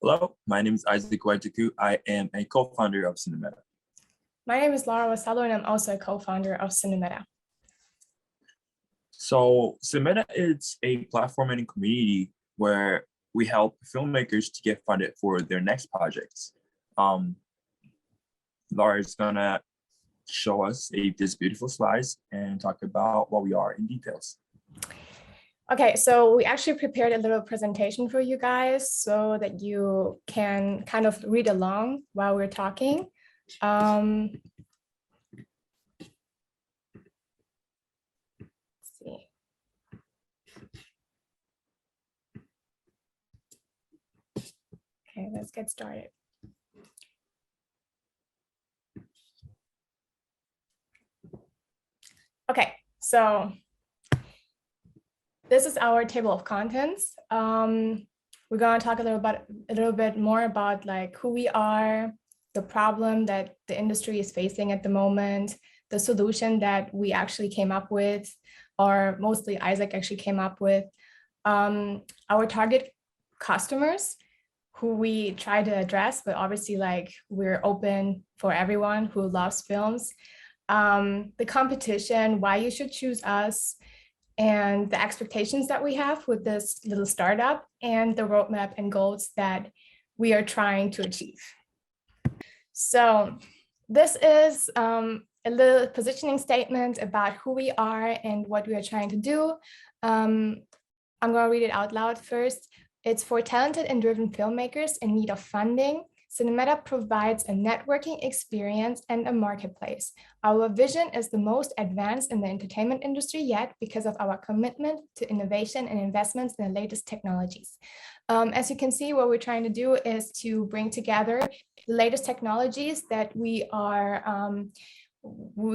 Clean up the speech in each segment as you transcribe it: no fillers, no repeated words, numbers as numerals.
Hello, my name is Isaac Waituku. I am a co-founder of Cinemeta. My name is Laura Wasalo, and I'm also a co-founder of Cinemeta. So Cinemeta is a platform and a community where we help filmmakers to get funded for their next projects. Laura is gonna show us these beautiful slides and talk about what we are in details. Okay, so we actually prepared a little presentation for you guys so that you can kind of read along while we're talking. Let's see. Okay, let's get started. Okay, so this is our table of contents. We're going to talk a little bit more about like who we are, the problem that the industry is facing at the moment, the solution that we actually came up with, or mostly Isaac actually came up with, our target customers who we try to address, but obviously like we're open for everyone who loves films, the competition, why you should choose us, and the expectations that we have with this little startup, and the roadmap and goals that we are trying to achieve. So this is a little positioning statement about who we are and what we are trying to do. I'm going to read it out loud first. It's for talented and driven filmmakers in need of funding. Cinemeta provides a networking experience and a marketplace. Our vision is the most advanced in the entertainment industry yet because of our commitment to innovation and investments in the latest technologies. As you can see, what we're trying to do is to bring together the latest technologies that we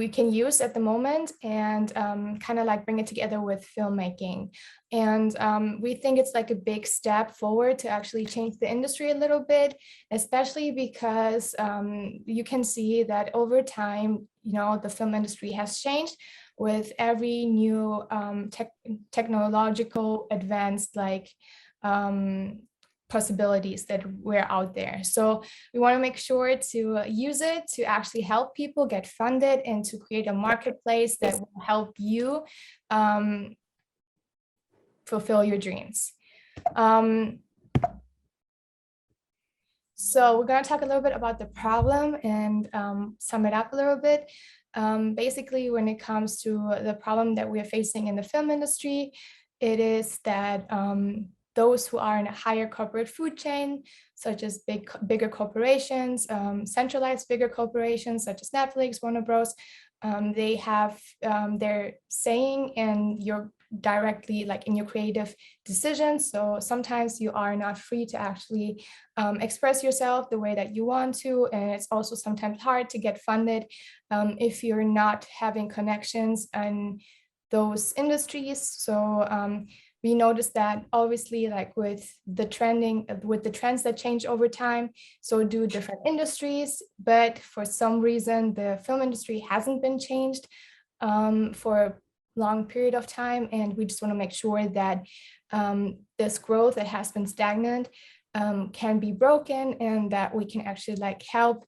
can use at the moment and kind of like bring it together with filmmaking. And we think it's like a big step forward to actually change the industry a little bit, especially because you can see that over time, the film industry has changed with every new technological advance, like possibilities that we're out there. So we want to make sure to use it to actually help people get funded and to create a marketplace that will help you fulfill your dreams. So we're going to talk a little bit about the problem and sum it up a little bit. Basically, when it comes to the problem that we're facing in the film industry, it is that those who are in a higher corporate food chain, such as bigger corporations, centralized bigger corporations such as Netflix, Warner Bros., they have their saying in your directly like in your creative decisions. So sometimes you are not free to actually express yourself the way that you want to. And it's also sometimes hard to get funded if you're not having connections in those industries. So we noticed that obviously like with the trends that change over time, so do different industries, but for some reason the film industry hasn't been changed for a long period of time, and we just want to make sure that this growth that has been stagnant can be broken and that we can actually like help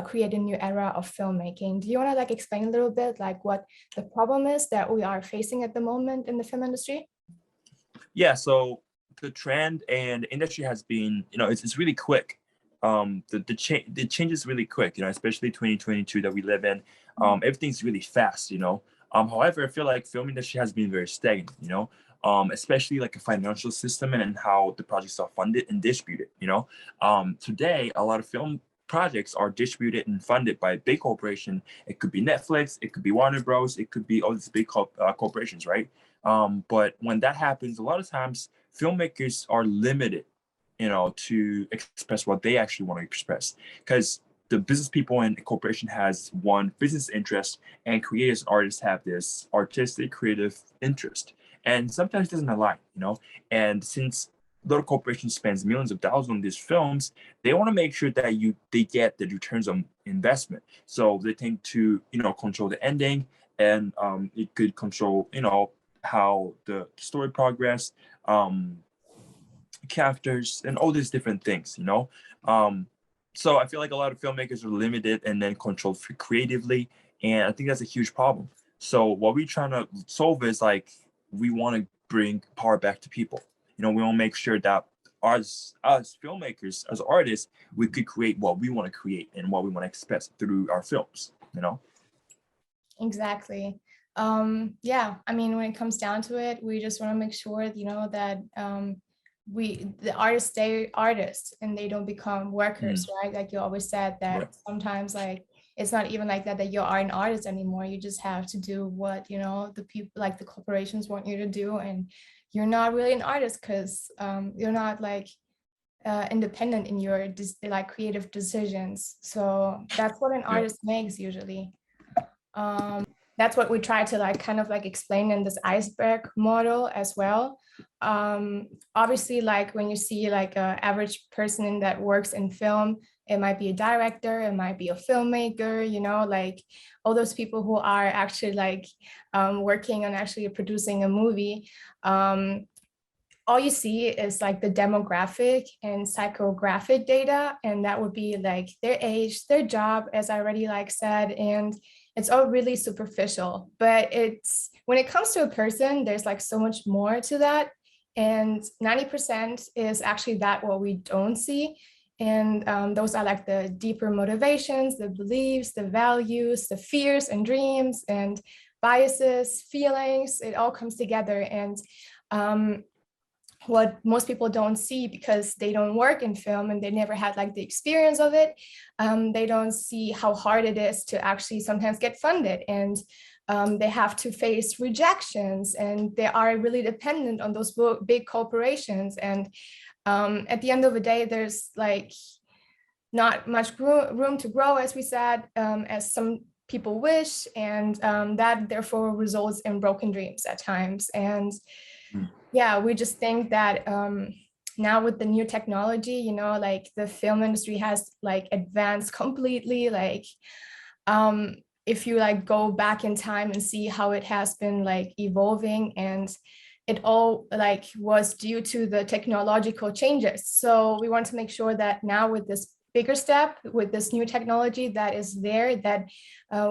create a new era of filmmaking. Do you want to like explain a little bit like what the problem is that we are facing at the moment in the film industry? Yeah, so the trend and the industry has been, it's really quick. The change is really quick, especially 2022 that we live in. Everything's really fast, However, I feel like film industry has been very stagnant, especially like a financial system and how the projects are funded and distributed, Today, a lot of film projects are distributed and funded by a big corporation. It could be Netflix, it could be Warner Bros., it could be all these big corporations, right? But when that happens, a lot of times filmmakers are limited, to express what they actually want to express, because the business people and the corporation has one business interest, and creators and artists have this artistic creative interest, and sometimes it doesn't align, And since little corporations spends millions of dollars on these films, they want to make sure that they get the returns on investment. So they tend to control the ending, and it could control how the story progress. characters, and all these different things, you know. So I feel like a lot of filmmakers are limited and then controlled creatively, and I think that's a huge problem. So what we're trying to solve is like we want to bring power back to people. You know, we want to make sure that us filmmakers, as artists, we could create what we want to create and what we want to express through our films. You know. Exactly. Yeah, I mean, when it comes down to it, we just want to make sure, you know, that the artists stay artists and they don't become workers, right? Like you always said that Right. sometimes like it's not even like that you are an artist anymore. You just have to do what, you know, the people like the corporations want you to do, and you're not really an artist because you're not like independent in your like creative decisions. So that's what an Yeah. artist makes usually. That's what we try to like kind of like explain in this iceberg model as well. Obviously, like when you see like an average person that works in film, it might be a director, it might be a filmmaker, you know, like all those people who are actually like working on actually producing a movie. All you see is like the demographic and psychographic data, and that would be like their age, their job, as I already like said, and it's all really superficial. But it's when it comes to a person, there's like so much more to that, and 90% is actually that what we don't see. And those are like the deeper motivations, the beliefs, the values, the fears and dreams and biases, feelings. It all comes together. And what most people don't see because they don't work in film and they never had like the experience of it, they don't see how hard it is to actually sometimes get funded, and they have to face rejections, and they are really dependent on those big corporations. And at the end of the day, there's like not much room to grow, as we said, as some people wish, and that therefore results in broken dreams at times. And yeah, we just think that now with the new technology, you know, like the film industry has like advanced completely. Like if you like go back in time and see how it has been like evolving, and it all like was due to the technological changes. So we want to make sure that now with this bigger step, with this new technology that is there, that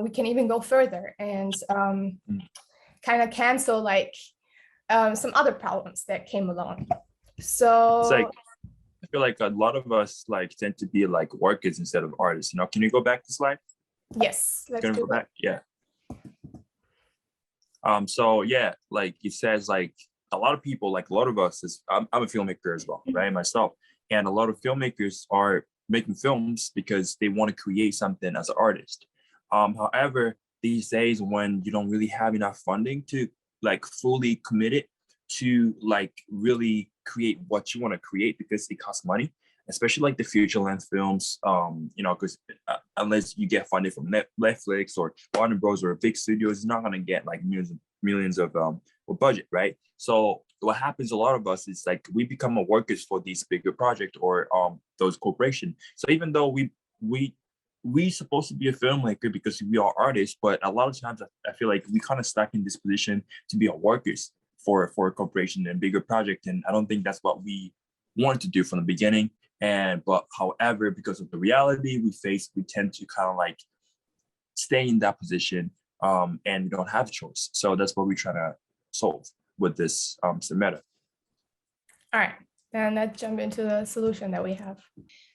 we can even go further and kind of cancel like some other problems that came along. It's So like I feel like a lot of us like tend to be like workers instead of artists. You know, can you go back to slide? yes, let's Can you do go that. back? Yeah. So yeah, like it says, like a lot of people, like a lot of us, is I'm a filmmaker as well, right? Myself, and a lot of filmmakers are making films because they want to create something as an artist. However, these days when you don't really have enough funding to like fully commit it to like really create what you want to create because it costs money, especially like the future length films, you know, because unless you get funded from Netflix or Warner Bros or big studios, it's not gonna get like millions of budget, right? So what happens a lot of us is like we become a workers for these bigger projects or those corporations. So even though we supposed to be a filmmaker because we are artists, but a lot of times I feel like we kind of stuck in this position to be a workers for a corporation and bigger project, and I don't think that's what we wanted to do from the beginning. And but however, because of the reality we face, we tend to kind of like stay in that position, and we don't have a choice. So that's what we're trying to solve with this Cinemeta. All right, then let's jump into the solution that we have.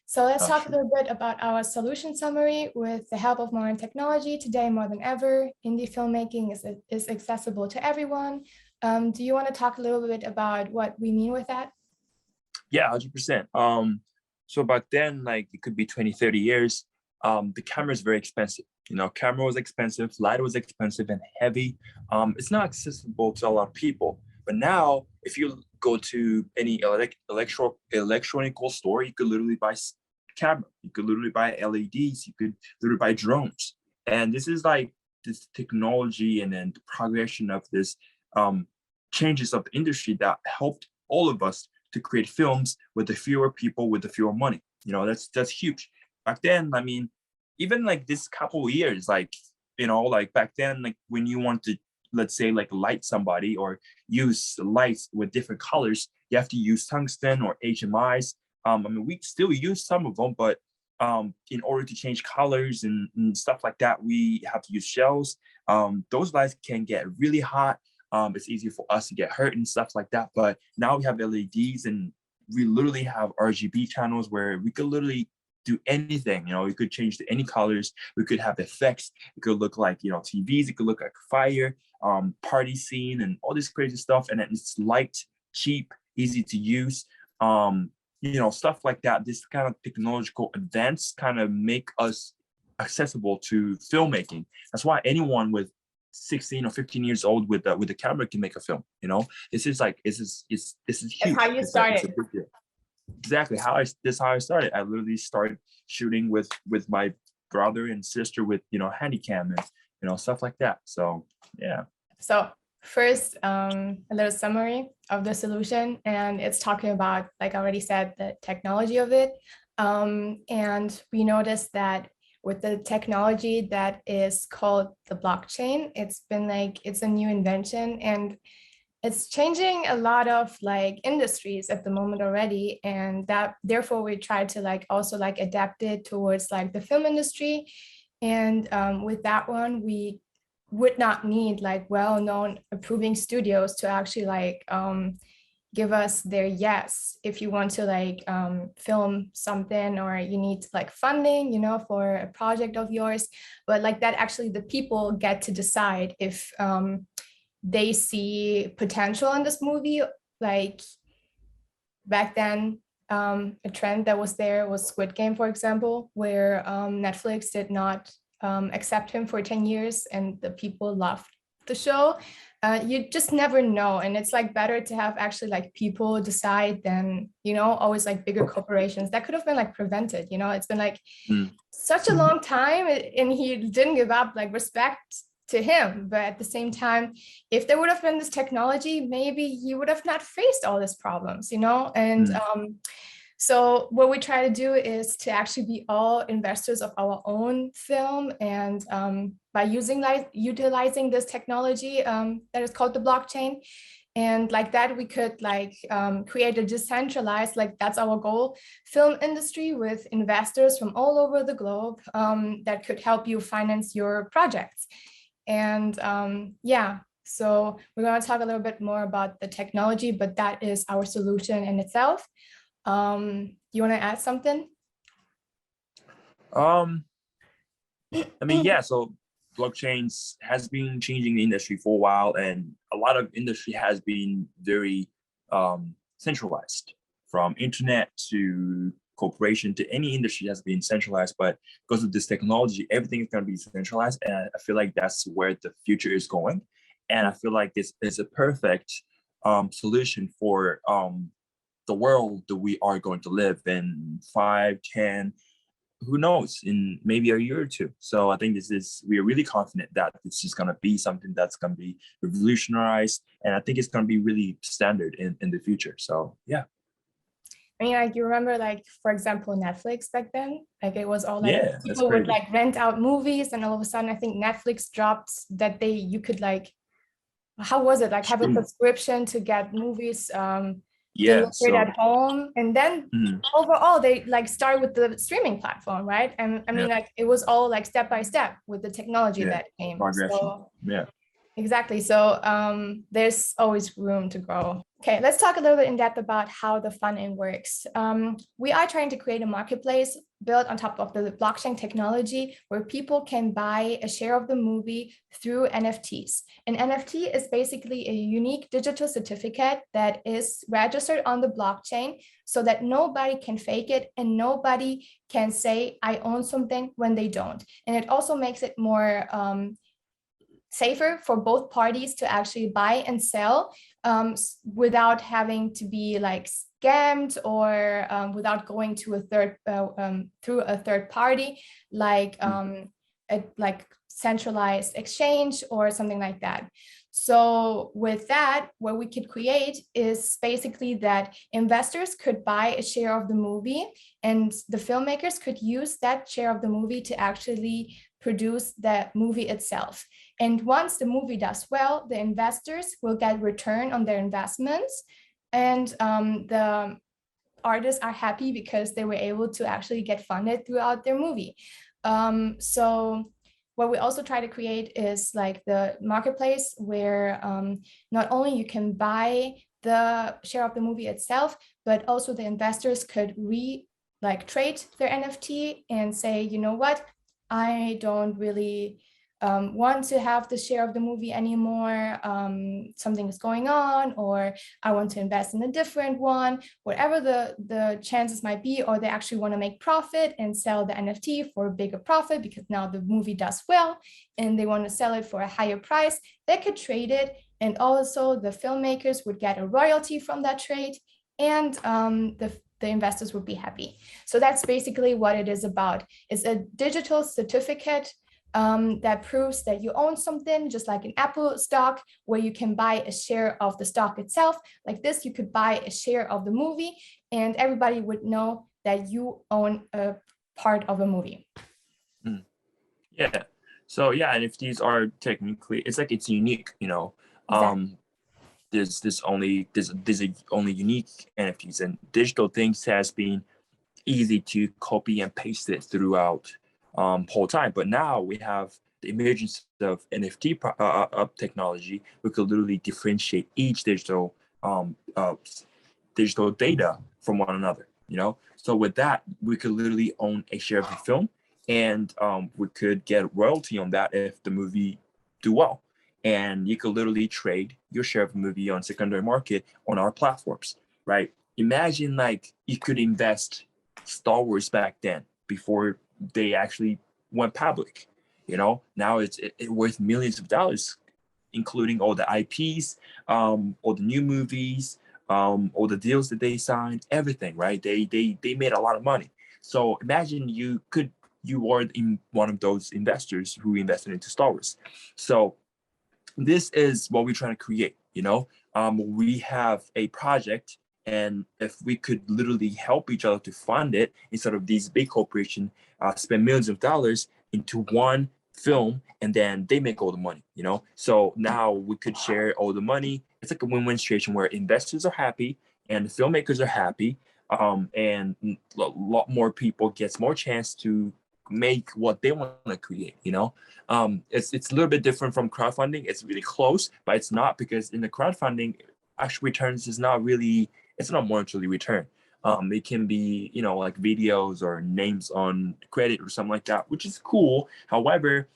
So let's talk a Sure. little bit about our solution summary. With the help of modern technology, today more than ever, indie filmmaking is accessible to everyone. Do you want to talk a little bit about what we mean with that? Yeah, 100%. So back then, like it could be 20, 30 years, the camera is very expensive. You know, camera was expensive, light was expensive and heavy. It's not accessible to a lot of people. But now, if you go to any electronic store, you could literally buy camera. You could literally buy LEDs. You could literally buy drones. And this is like this technology and then the progression of this changes of the industry that helped all of us to create films with the fewer people with the fewer money. You know, that's huge. Back then, I mean, even like this couple of years, like, you know, like back then, like when you want to, let's say, like light somebody or use lights with different colors, you have to use tungsten or HMIs. I mean, we still use some of them, but in order to change colors and stuff like that, we have to use shells. Those lights can get really hot. It's easy for us to get hurt and stuff like that. But now we have LEDs, and we literally have RGB channels where we could literally do anything. You know, we could change to any colors. We could have effects. It could look like, you know, TVs. It could look like fire, party scene, and all this crazy stuff. And then it's light, cheap, easy to use. You know, stuff like that. This kind of technological advance kind of make us accessible to filmmaking. That's why anyone with 16 or 15 years old with the camera can make a film. You know, this is huge. That's how you started. It's a big deal. Exactly how I started. I literally started shooting with my brother and sister with, you know, handycam and, you know, stuff like that. So yeah. So first, a little summary of the solution, and it's talking about, like I already said, the technology of it. And we noticed that with the technology that is called the blockchain, it's a new invention, and it's changing a lot of like industries at the moment already. And that therefore we try to like also like adapt it towards like the film industry. And with that one, we would not need like well-known approving studios to actually like give us their yes if you want to like film something, or you need like funding, you know, for a project of yours. But like that, actually the people get to decide if they see potential in this movie. Like back then, a trend that was there was Squid Game, for example, where Netflix did not accept him for 10 years and the people loved the show. You just never know. And it's like better to have actually like people decide than, you know, always like bigger corporations. That could have been like prevented, you know. It's been like such a long time, and he didn't give up. Like, respect to him. But at the same time, if there would have been this technology, maybe he would have not faced all these problems, you know. And so what we try to do is to actually be all investors of our own film, and by utilizing this technology that is called the blockchain. And like that, we could like create a decentralized, like that's our goal, film industry with investors from all over the globe that could help you finance your projects. And yeah, so we're going to talk a little bit more about the technology, but that is our solution in itself. You want to add something? I mean, yeah, so blockchains has been changing the industry for a while, and a lot of industry has been very centralized, from internet to corporation to any industry has been centralized. But because of this technology, everything is going to be centralized, and I feel like that's where the future is going. And I feel like this is a perfect solution for the world that we are going to live in 5, 10, who knows, in maybe a year or two. So I think we are really confident that this is going to be something that's going to be revolutionized. And I think it's going to be really standard in the future. So yeah. I mean, like, you remember, like, for example, Netflix back then, like it was all like That's people would crazy. like rent out movies, and all of a sudden I think Netflix dropped that you could like, how was it, like have a Stream. subscription to get movies Yeah. delivered So at home. And then overall they like start with the streaming platform, right? And I mean, like it was all like step by step with the technology that came. progression. So Yeah. exactly. So there's always room to grow. Okay, let's talk a little bit in depth about how the funding works. We are trying to create a marketplace built on top of the blockchain technology where people can buy a share of the movie through NFTs. An NFT is basically a unique digital certificate that is registered on the blockchain so that nobody can fake it and nobody can say, I own something, when they don't. And it also makes it more safer for both parties to actually buy and sell without having to be like scammed, or without going to through a third party, like like centralized exchange or something like that. So with that, what we could create is basically that investors could buy a share of the movie, and the filmmakers could use that share of the movie to actually produce the movie itself. And once the movie does well, the investors will get return on their investments. and the artists are happy because they were able to actually get funded throughout their movie. So what we also try to create is like the marketplace where not only you can buy the share of the movie itself, but also the investors could trade their NFT and say, you know what, I don't really want to have the share of the movie anymore. Something is going on, or I want to invest in a different one, whatever the chances might be, or they actually want to make profit and sell the NFT for a bigger profit because now the movie does well and they want to sell it for a higher price. They could trade it, and also the filmmakers would get a royalty from that trade, and the investors would be happy. So that's basically what it is about. It's a digital certificate that proves that you own something, just like an Apple stock, where you can buy a share of the stock itself. Like this, you could buy a share of the movie, and everybody would know that you own a part of a movie. Mm. Yeah. So yeah, NFTs are technically, it's like it's unique, you know. Exactly. There's only unique NFTs, and digital things has been easy to copy and paste it throughout whole time. But now we have the emergence of NFT technology. We could literally differentiate each digital data from one another. You know, so with that, we could literally own a share of the film, and we could get royalty on that if the movie do well. And you could literally trade your share of the movie on secondary market on our platforms, right? Imagine like you could invest Star Wars back then before they actually went public. You know, now it's worth millions of dollars, including all the IPs, all the new movies, all the deals that they signed, everything. Right? They made a lot of money. So imagine you were in one of those investors who invested into Star Wars. So this is what we're trying to create. You know, we have a project, and if we could literally help each other to fund it instead of these big corporations spend millions of dollars into one film and then they make all the money, you know. So now we could share all the money. It's like a win-win situation where investors are happy and the filmmakers are happy, and a lot more people gets more chance to make what they want to create, you know. It's a little bit different from crowdfunding. It's really close, but it's not, because in the crowdfunding, actual returns is not really, it's not monetarily return. It can be, you know, like videos or names on credit or something like that, which is cool. However,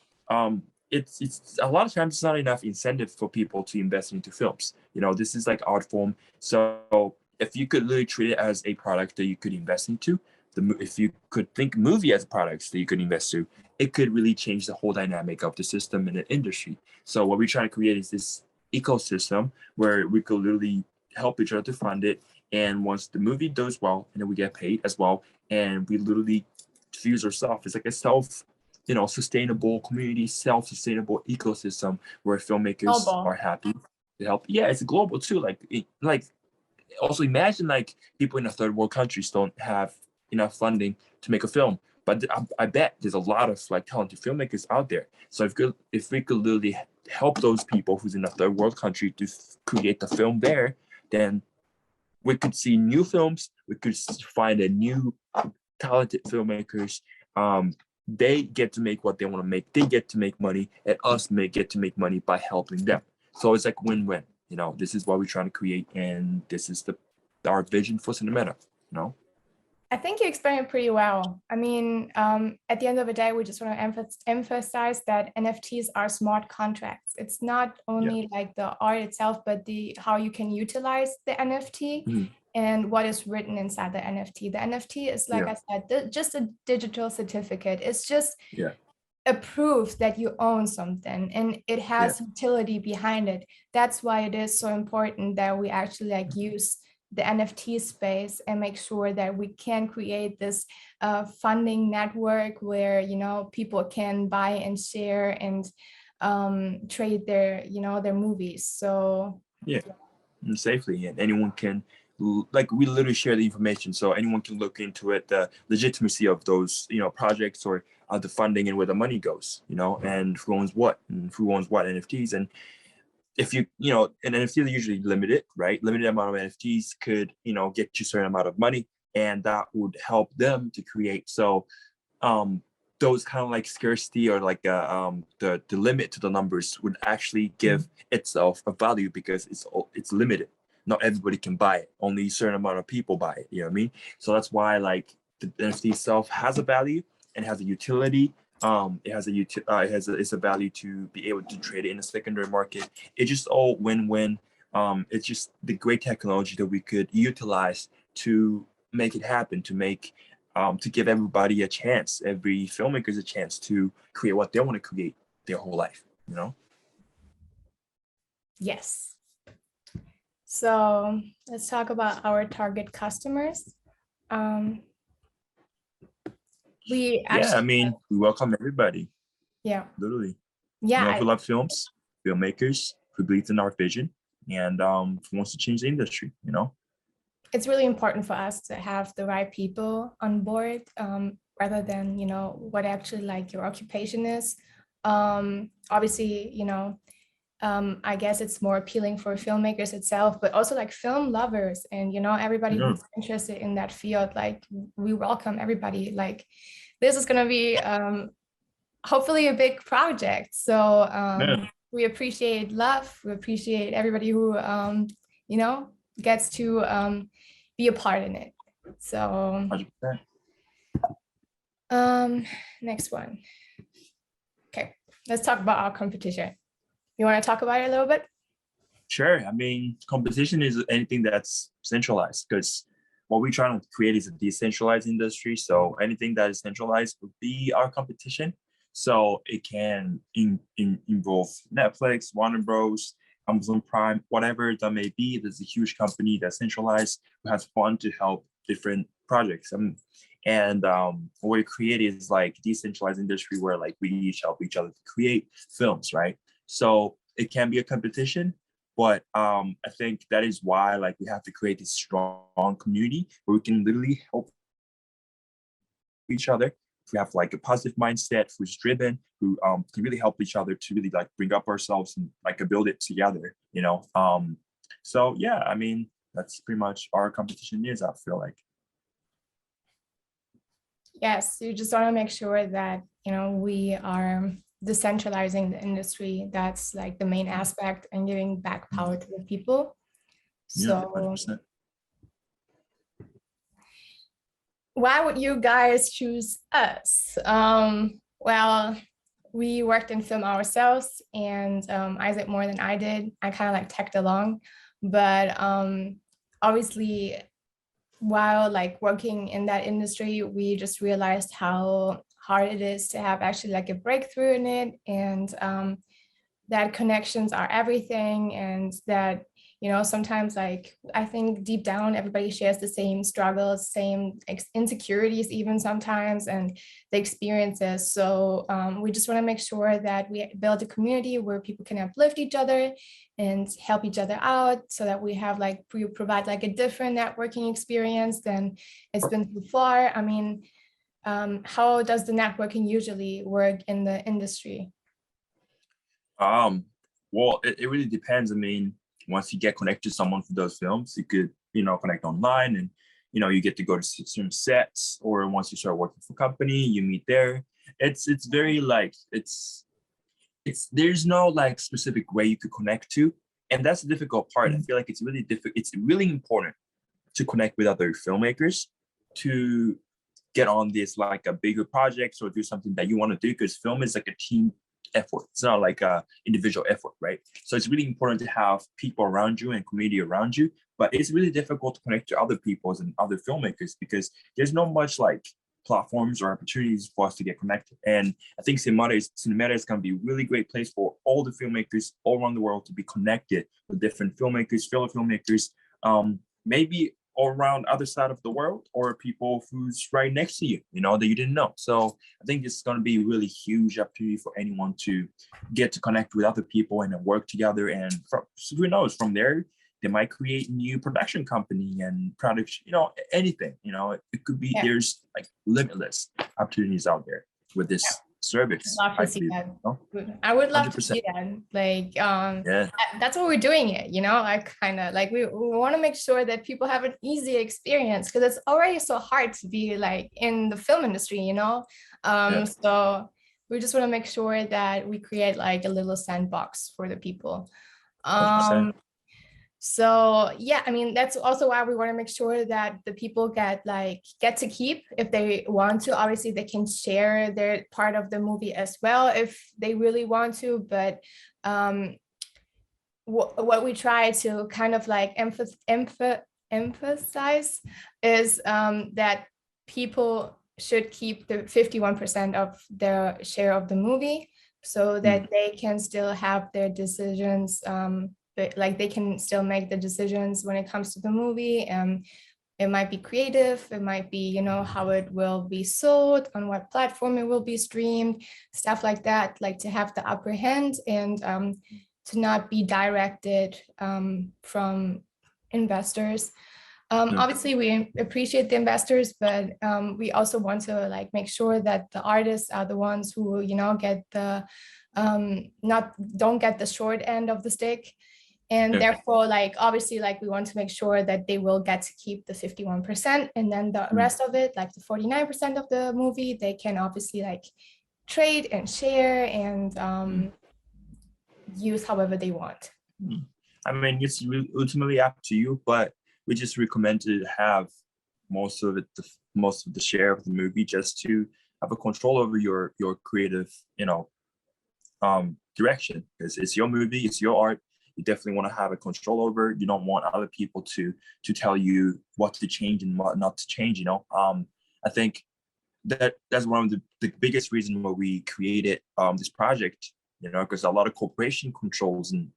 it's a lot of times it's not enough incentive for people to invest into films. You know, this is like art form. So if you could literally treat it as a product that you could invest into, if you could think movie as products that you could invest to, it could really change the whole dynamic of the system and the industry. So what we're trying to create is this ecosystem where we could literally help each other to fund it. And once the movie does well, and then we get paid as well, and we literally fuse ourselves. It's like a sustainable community, self-sustainable ecosystem where filmmakers are Global. happy to help. Yeah, it's global too. Like also imagine like people in the third world countries don't have enough funding to make a film, but I bet there's a lot of like talented filmmakers out there. So if we could literally help those people who's in a third world country to create the film there, then we could see new films. We could find a new talented filmmakers. They get to make what they want to make. They get to make money, and us may get to make money by helping them. So it's like win-win. You know, this is what we're trying to create, and this is our vision for Cinemeta. You know. I think you explained it pretty well. I mean, at the end of the day, we just want to emphasize that NFTs are smart contracts. It's not Yeah. only like the art itself, but the how you can utilize the NFT Mhm. and what is written inside the NFT. The NFT is, like Yeah. I said, just a digital certificate. It's just Yeah. a proof that you own something, and it Yeah. has utility behind it. That's why it is so important that we actually like use the NFT space and make sure that we can create this funding network where, you know, people can buy and share and trade their, you know, their movies. So Yeah. And safely, and anyone can, like, we literally share the information so anyone can look into it, the legitimacy of those, you know, projects, or the funding and where the money goes, you know, and who owns what, and who owns what NFTs. And if an NFT is usually limited, right? Limited amount of NFTs could, get you a certain amount of money, and that would help them to create. So those kind of like scarcity, or like the limit to the numbers would actually give itself a value, because it's limited. Not everybody can buy it. Only a certain amount of people buy it. You know what I mean? So that's why like the NFT itself has a value and has a utility. It's a value to be able to trade it in the secondary market. It's just all win-win. It's just the great technology that we could utilize to make it happen, to give everybody a chance, every filmmakers a chance to create what they want to create their whole life. Yes. So let's talk about our target customers. We Yeah, I actually, mean, we welcome everybody, yeah, literally. yeah, Who love films, filmmakers, who believes in our vision, and who wants to change the industry. it's really important for us to have the right people on board, rather than, what actually like your occupation is. Obviously, I guess it's more appealing for filmmakers itself, but also like film lovers and, everybody Yeah, who's interested in that field. Like, we welcome everybody. Like, this is going to be hopefully a big project. So yeah, we appreciate love. We appreciate everybody who, gets to be a part in it. So 100%. next one. Okay, let's talk about our competition. You want to talk about it a little bit? Sure. I mean, competition is anything that's centralized, because what we're trying to create is a decentralized industry. So anything that is centralized would be our competition. So it can involve Netflix, Warner Bros., Amazon Prime, whatever that may be. There's a huge company that's centralized who has fund to help different projects. And what we create is like decentralized industry where like we each help each other to create films, right? So it can be a competition, but I think that is why like we have to create this strong community where we can literally help each other. If we have like a positive mindset, who's driven, who can really help each other to really like bring up ourselves and like build it together. So yeah, I mean, that's pretty much our competition is, I feel like. Yes, you just want to make sure that, we are decentralizing the industry. That's like the main aspect, and giving back power to the people. Yeah, So 100%. why would you guys choose us? Well, we worked in film ourselves, and Isaac more than I did. I kind of like tagged along, but obviously, while like working in that industry, we just realized how hard it is to have actually like a breakthrough in it, and that connections are everything, and that, sometimes like I think deep down everybody shares the same struggles, same insecurities even sometimes, and the experiences. So we just want to make sure that we build a community where people can uplift each other and help each other out, so that we provide like a different networking experience than it's been so far. I mean, how does the networking usually work in the industry? Well, it really depends. I mean, once you get connected to someone who does films, you could, connect online, and, you get to go to certain sets, or once you start working for a company, you meet there. It's very like, there's no like specific way you could connect to. And that's the difficult part. I feel like it's really difficult. It's really important to connect with other filmmakers to get on this like a bigger projects, or do something that you want to do, because film is like a team effort. It's not like a individual effort, right? So it's really important to have people around you and community around you. But it's really difficult to connect to other peoples and other filmmakers, because there's not much like platforms or opportunities for us to get connected. And I think Cinemeta is going to be a really great place for all the filmmakers all around the world to be connected with different filmmakers, fellow filmmakers, maybe all around other side of the world, or people who's right next to you, that you didn't know. So I think it's going to be a really huge opportunity for anyone to get to connect with other people and then work together. And so who knows, from there, they might create new production company and products, anything, it could be, Yeah. there's like limitless opportunities out there with this service, Love I to see believe. that. No? I would love to 100%. see that. Like, Yeah. that's what we're doing it, you know, I kind of like, we want to make sure that people have an easy experience because it's already so hard to be like in the film industry, you know? Yeah. So we just want to make sure that we create like a little sandbox for the people. 100%. So yeah, I mean, that's also why we want to make sure that the people get to keep if they want to. Obviously, they can share their part of the movie as well if they really want to. But what we try to kind of like emphasize is that people should keep the 51% of their share of the movie so that they can still have their decisions, like they can still make the decisions when it comes to the movie. It might be creative, it might be, you know, how it will be sold, on what platform it will be streamed, stuff like that, like to have the upper hand and to not be directed from investors. Obviously, we appreciate the investors, but we also want to like make sure that the artists are the ones who, you know, get the don't get the short end of the stick. And therefore, like, obviously, like, we want to make sure that they will get to keep the 51%. And then the rest of it, like the 49% of the movie, they can obviously like trade and share and use however they want. I mean, it's ultimately up to you, but we just recommend to have most of the share of the movie just to have a control over your creative, you know, direction, because it's your movie, it's your art. You definitely want to have a control over. You don't want other people to tell you what to change and what not to change. You know, I think that's one of the biggest reasons why we created this project. You know, because a lot of corporation controls and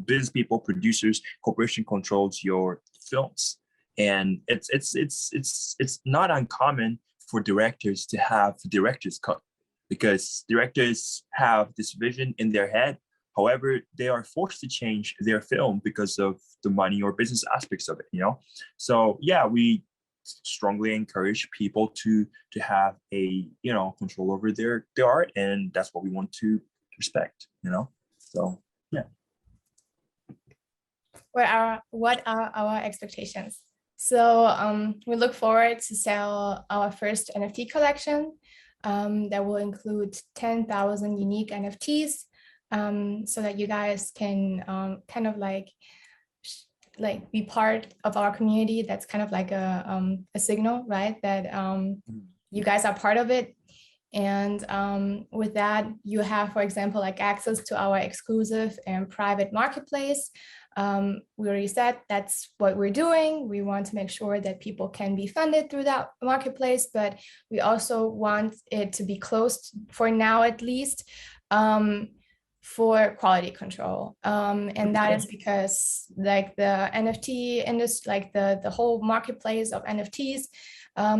business people, producers, corporation controls your films, and it's not uncommon for directors to have director's cut, because directors have this vision in their head. However, they are forced to change their film because of the money or business aspects of it, you know? So yeah, we strongly encourage people to have a, you know, control over their art, and that's what we want to respect, you know? So yeah. What are our expectations? So we look forward to sell our first NFT collection that will include 10,000 unique NFTs, so that you guys can kind of like be part of our community. That's kind of like a signal, right? That you guys are part of it. And with that, you have, for example, like access to our exclusive and private marketplace. We already said that's what we're doing. We want to make sure that people can be funded through that marketplace, but we also want it to be closed for now, at least, for quality control. And that is because like the NFT industry, like the whole marketplace of NFTs,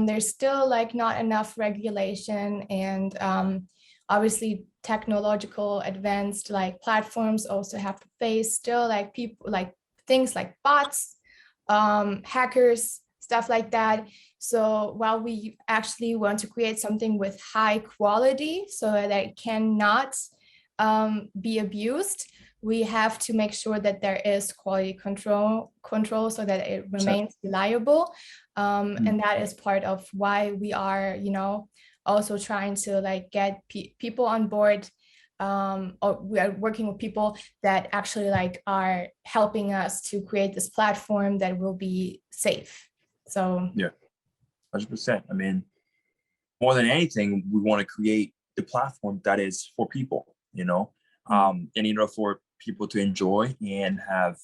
there's still like not enough regulation, and obviously technological advanced like platforms also have to face still like people like things like bots, hackers, stuff like that. So while we actually want to create something with high quality so that it cannot be abused, we have to make sure that there is quality control so that it remains reliable. And that is part of why we are, you know, also trying to like get people on board, or we are working with people that actually like are helping us to create this platform that will be safe. So yeah, 100%. I mean, more than anything, we want to create the platform that is for people, you know, and in order for people to enjoy and have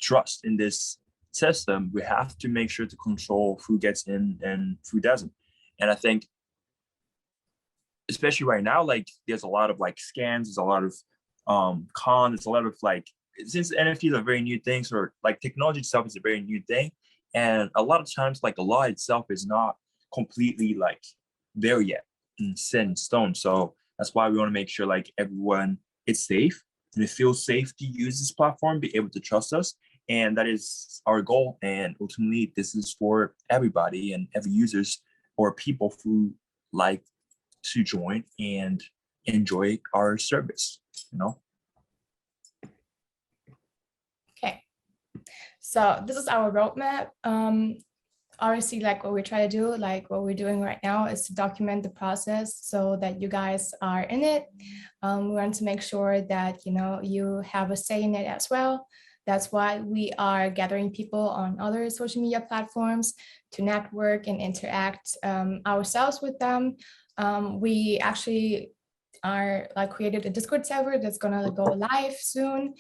trust in this system, we have to make sure to control who gets in and who doesn't. And I think, especially right now, like there's a lot of like scams, there's a lot of cons, there's a lot of like, since NFTs are very new things, or like technology itself is a very new thing, and a lot of times like the law itself is not completely like there yet and set in stone. So that's why we want to make sure like everyone is safe and it feels safe to use this platform, be able to trust us. And that is our goal. And ultimately, this is for everybody and every users or people who like to join and enjoy our service, you know? Okay, so this is our roadmap. Obviously, like what we try to do, like what we're doing right now is to document the process so that you guys are in it. We want to make sure that, you know, you have a say in it as well. That's why we are gathering people on other social media platforms to network and interact ourselves with them. We actually are like created a Discord server that's gonna go live soon,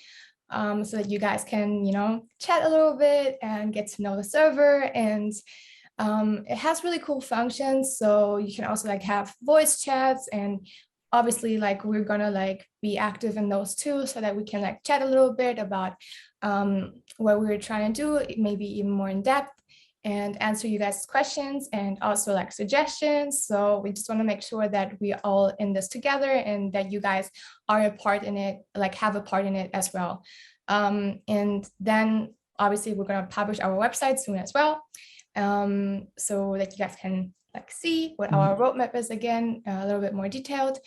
so that you guys can, you know, chat a little bit and get to know the server. And it has really cool functions. So you can also like have voice chats, and obviously like we're gonna like be active in those too, so that we can like chat a little bit about what we were trying to do, maybe even more in depth, and answer you guys' questions and also like suggestions. So we just want to make sure that we are all in this together and that you guys are a part in it, like have a part in it as well. And then obviously we're going to publish our website soon as well, so that you guys can like see what our roadmap is again, a little bit more detailed.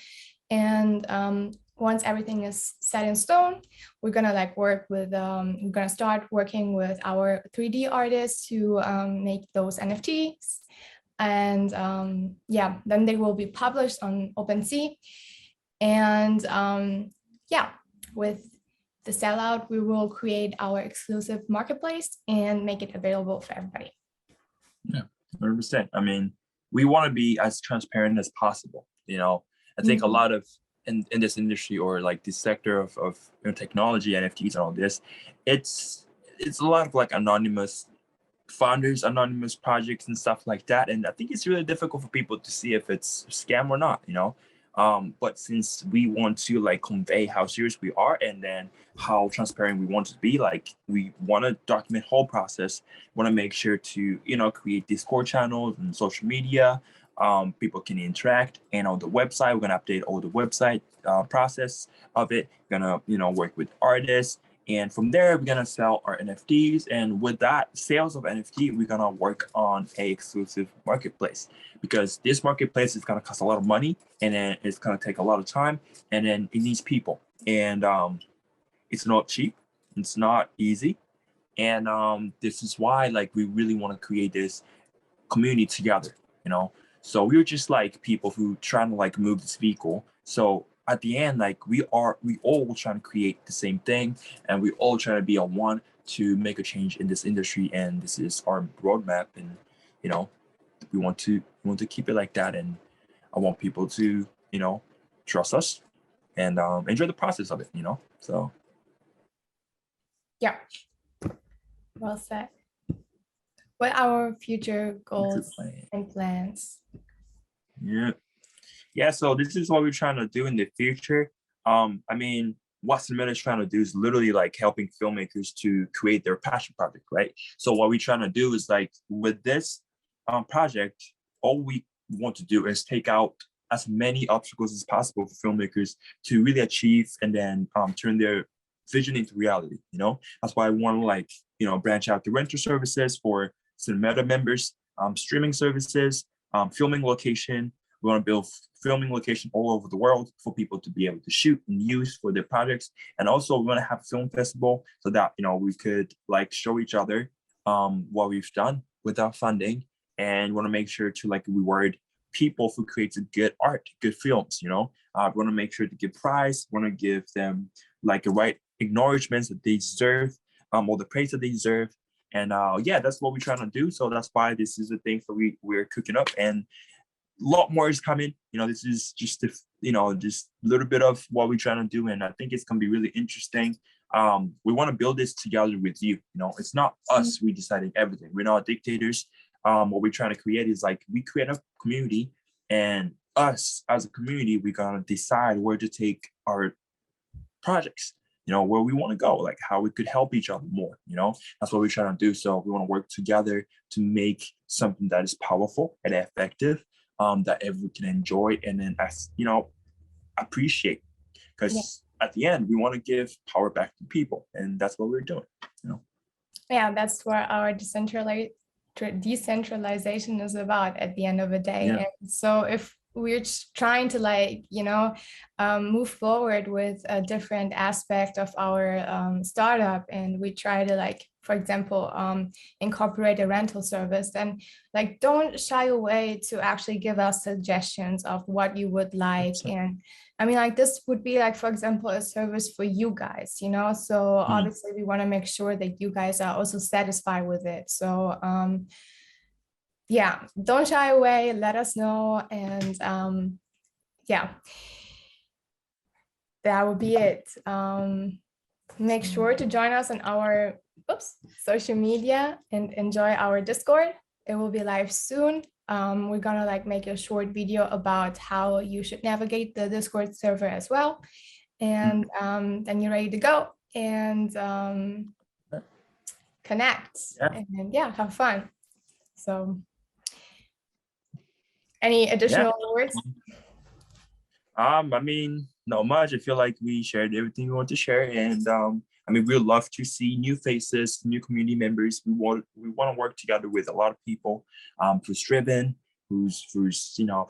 And once everything is set in stone, we're gonna like work with, we're gonna start working with our 3D artists to make those NFTs. And yeah, then they will be published on OpenSea. And yeah, with the sellout, we will create our exclusive marketplace and make it available for everybody. Yeah, 100%. I mean, we want to be as transparent as possible. You know, I think a lot of in this industry, or like this sector of you know, technology, NFTs and all this, it's a lot of like anonymous founders, anonymous projects and stuff like that. And I think it's really difficult for people to see if it's a scam or not, you know? But since we want to like convey how serious we are and then how transparent we want to be, like we want to document whole process, want to make sure to, you know, create Discord channels and social media. People can interact, and on the website, we're gonna update all the website process of it. We're gonna, you know, work with artists, and from there, we're gonna sell our NFTs. And with that sales of NFT, we're gonna work on a exclusive marketplace, because this marketplace is gonna cost a lot of money, and then it's gonna take a lot of time, and then it needs people. And it's not cheap, it's not easy. And this is why like we really want to create this community together, you know. So we were just like people who trying to like move this vehicle. So at the end, like we all trying to create the same thing, and we all trying to be on one to make a change in this industry. And this is our roadmap, and you know, we want to keep it like that. And I want people to, you know, trust us and enjoy the process of it, you know. So Yeah, well said. What are our future goals and plans? Yeah, so this is what we're trying to do in the future. I mean, what Cinemeta is trying to do is literally like helping filmmakers to create their passion project, right? So what we're trying to do is like with this project, all we want to do is take out as many obstacles as possible for filmmakers to really achieve and then turn their vision into reality. You know, that's why I want to like, you know, branch out to rental services for Cinemeta members, streaming services, filming location. We want to build filming location all over the world for people to be able to shoot and use for their projects. And also we want to have a film festival so that, you know, we could like show each other what we've done with our funding, and want to make sure to like reward people who creates a good art, good films, you know. We want to make sure to give prize, want to give them like the right acknowledgements that they deserve, or the praise that they deserve. And yeah, that's what we're trying to do. So that's why this is the thing that we're cooking up, and a lot more is coming. You know, this is just you know, just a little bit of what we're trying to do, and I think it's gonna be really interesting. We want to build this together with you. You know, it's not us we deciding everything. We're not dictators. What we're trying to create is like we create a community, and us as a community, we're gonna decide where to take our projects. You know, where we want to go, like how we could help each other more. You know, that's what we're trying to do. So we want to work together to make something that is powerful and effective, that everyone can enjoy and then, as you know, appreciate. Because at the end, we want to give power back to people, and that's what we're doing. You know. Yeah, that's what our decentralization is about at the end of the day. Yeah. And so if we're trying to like, move forward with a different aspect of our startup, and we try to like, for example, incorporate a rental service. And like, don't shy away to actually give us suggestions of what you would like. And I mean, like, this would be like, for example, a service for you guys, so obviously we want to make sure that you guys are also satisfied with it. So yeah, don't shy away, let us know. And yeah, that would be it. Make sure to join us on our social media and enjoy our Discord. It will be live soon. We're gonna like make a short video about how you should navigate the Discord server as well. And then you're ready to go and connect and yeah, have fun. So any additional words? I mean, not much. I feel like we shared everything we want to share, and I mean, we'd love to see new faces, new community members. We want to work together with a lot of people who's driven, who's who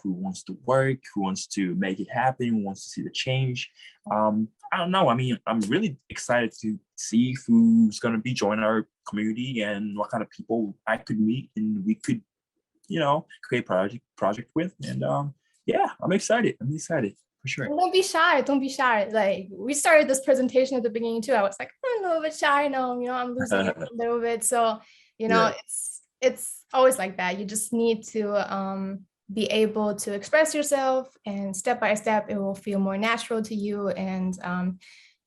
wants to work, who wants to make it happen, who wants to see the change. I don't know. I mean, I'm really excited to see who's gonna be joining our community and what kind of people I could meet and we could, create project with. And yeah, I'm excited. For sure. Don't be shy. Don't be shy. Like, we started this presentation at the beginning too. I was like, I'm a little bit shy now. I'm losing it a little bit. So, it's always like that. You just need to be able to express yourself, and step by step, it will feel more natural to you. And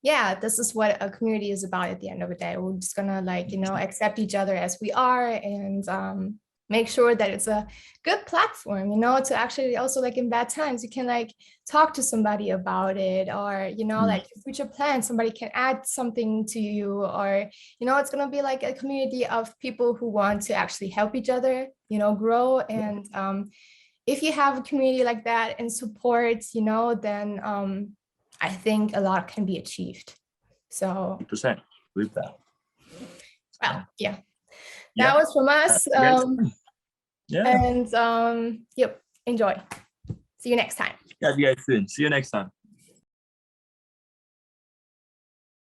yeah, this is what a community is about at the end of the day. We're just gonna like, accept each other as we are, and make sure that it's a good platform, to actually also, like, in bad times, you can like talk to somebody about it, or, like your future plans, somebody can add something to you, or, it's going to be like a community of people who want to actually help each other, grow. And if you have a community like that and support, then I think a lot can be achieved. So 100%. Believe that. Well, yeah. That was from us. And yep, enjoy. See you next time. Yeah, you guys soon. See you next time.